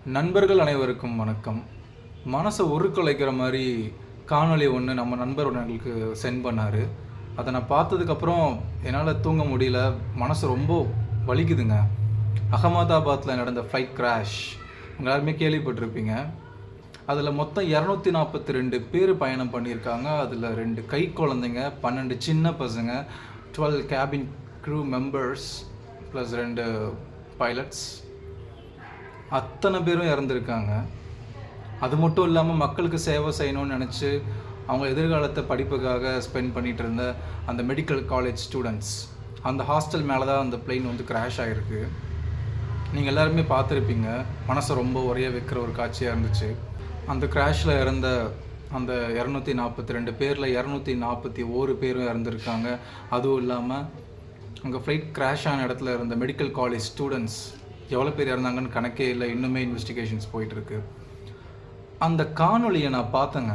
நண்பர்கள் அனைவருக்கும் வணக்கம். மனசை உருக்குலைக்கிற மாதிரி காணொளி ஒன்று நம்ம நண்பர் எங்களுக்கு சென்ட் பண்ணார். அதை நான் பார்த்ததுக்கப்புறம் என்னால் தூங்க முடியல, மனசு ரொம்ப வலிக்குதுங்க. அகமதாபாத்தில் நடந்த ஃப்ளைட் கிராஷ் எல்லாருமே கேள்விப்பட்டிருப்பீங்க. அதில் மொத்தம் 242 பேர் பயணம் பண்ணியிருக்காங்க. அதில் 2 கை குழந்தைங்க, 12 சின்ன பசங்க, 12 cabin crew members plus 2 pilots. அத்தனை பேரும் இறந்துருக்காங்க. அது மட்டும் இல்லாமல் மக்களுக்கு சேவை செய்யணும்னு நினச்சி அவங்க எதிர்காலத்தை படிப்புக்காக ஸ்பெண்ட் பண்ணிகிட்டு இருந்த அந்த மெடிக்கல் காலேஜ் ஸ்டூடெண்ட்ஸ், அந்த ஹாஸ்டல் மேலே தான் அந்த பிளெயின் வந்து கிராஷ் ஆகிருக்கு. நீங்கள் எல்லாருமே பார்த்துருப்பீங்க. மனசை ரொம்ப உரைய வைக்கிற ஒரு காட்சியாக இருந்துச்சு. அந்த கிராஷில் இறந்த அந்த 242 பேரில் 241 பேரும் இறந்துருக்காங்க. அதுவும் இல்லாமல் அங்கே ஃப்ளைட் கிராஷ் ஆன இடத்துல இருந்த மெடிக்கல் காலேஜ் ஸ்டூடெண்ட்ஸ் எவ்வளோ பேர் இறந்தாங்கன்னு கணக்கே இல்லை. இன்னுமே இன்வெஸ்டிகேஷன்ஸ் போயிட்டுருக்கு. அந்த காணொலியை நான் பார்த்தேங்க.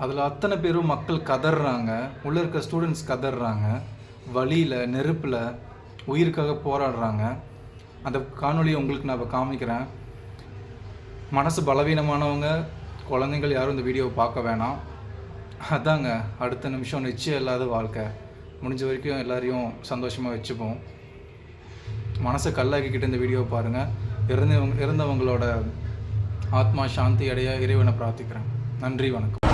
அதில் அத்தனை பேரும் மக்கள் கதறாங்க, உள்ளே இருக்க ஸ்டூடெண்ட்ஸ் கதறாங்க, வழியில் நெருப்பில் உயிருக்காக போராடுறாங்க. அந்த காணொலியை உங்களுக்கு நான் இப்போ காமிக்கிறேன். மனசு பலவீனமானவங்க, குழந்தைங்கள் யாரும் இந்த வீடியோவை பார்க்க வேணாம். அதாங்க, அடுத்த நிமிஷம் நிச்சயம் இல்லாத வாழ்க்கை. முடிஞ்ச வரைக்கும் எல்லாரையும் சந்தோஷமாக வச்சுப்போம். மனசை கல்லாக்கிக்கிட்டு இந்த வீடியோவை பாருங்கள். இறந்தவங்களோட ஆத்மா சாந்தி அடைய இறைவனை பிரார்த்திக்கிறேன். நன்றி, வணக்கம்.